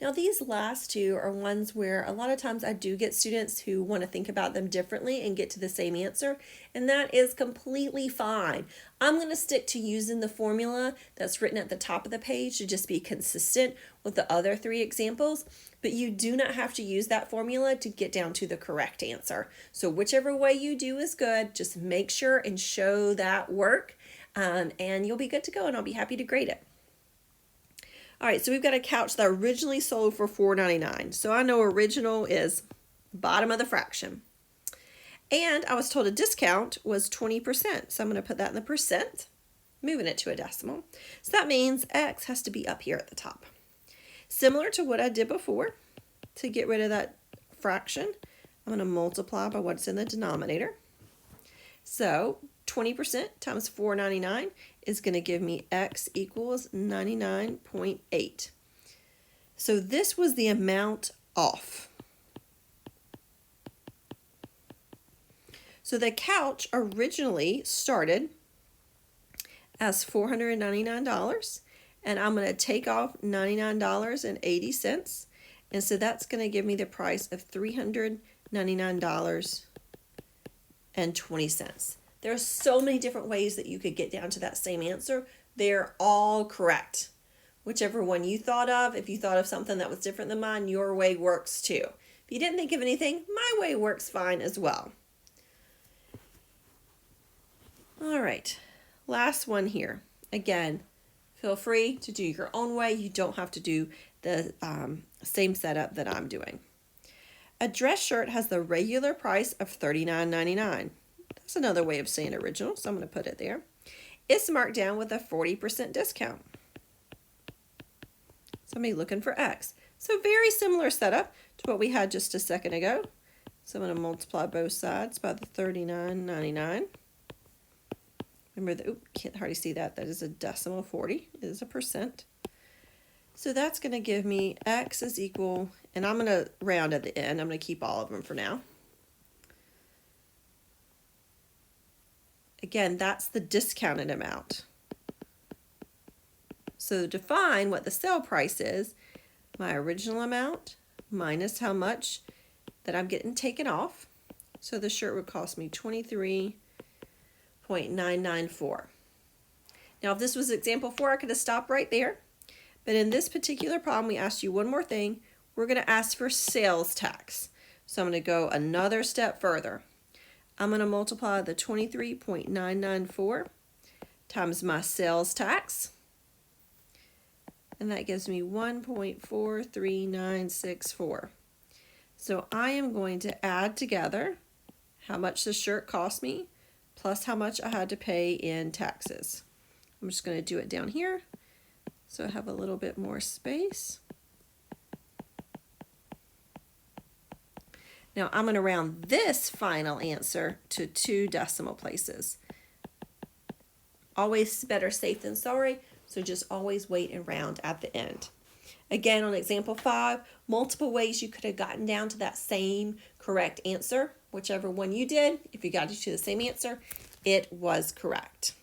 Now these last two are ones where a lot of times I do get students who want to think about them differently and get to the same answer, and that is completely fine. I'm going to stick to using the formula that's written at the top of the page to just be consistent with the other three examples, but you do not have to use that formula to get down to the correct answer. So whichever way you do is good, just make sure and show that work, and you'll be good to go, and I'll be happy to grade it. All right, so we've got a couch that originally sold for $4.99. So I know original is bottom of the fraction. And I was told a discount was 20%. So I'm going to put that in the percent, moving it to a decimal. So that means X has to be up here at the top. Similar to what I did before, to get rid of that fraction, I'm going to multiply by what's in the denominator. So 20% times $4.99 is going to give me X equals 99.8. So this was the amount off. So the couch originally started as $499, and I'm going to take off $99.80, and so that's going to give me the price of $399.20. There are so many different ways that you could get down to that same answer. They're all correct. Whichever one you thought of, if you thought of something that was different than mine, your way works too. If you didn't think of anything, my way works fine as well. All right, last one here. Again, feel free to do your own way. You don't have to do the same setup that I'm doing. A dress shirt has the regular price of $39.99. That's another way of saying original, so I'm going to put it there. It's marked down with a 40% discount. Somebody looking for X. So very similar setup to what we had just a second ago. So I'm going to multiply both sides by the $39.99. Remember, can't hardly see that. That is a decimal. 40 is a percent. So that's going to give me X is equal, and I'm going to round at the end. I'm going to keep all of them for now. Again, that's the discounted amount. So to find what the sale price is, my original amount minus how much that I'm getting taken off. So the shirt would cost me $23.994. Now, if this was example 4, I could have stopped right there. But in this particular problem, we asked you one more thing. We're going to ask for sales tax. So I'm going to go another step further. I'm going to multiply the 23.994 times my sales tax. And that gives me 1.43964. So I am going to add together how much the shirt cost me plus how much I had to pay in taxes. I'm just going to do it down here so I have a little bit more space. Now I'm going to round this final answer to 2 decimal places. Always better safe than sorry, so just always wait and round at the end. Again, on example 5, multiple ways you could have gotten down to that same correct answer. Whichever one you did, if you got to the same answer, it was correct.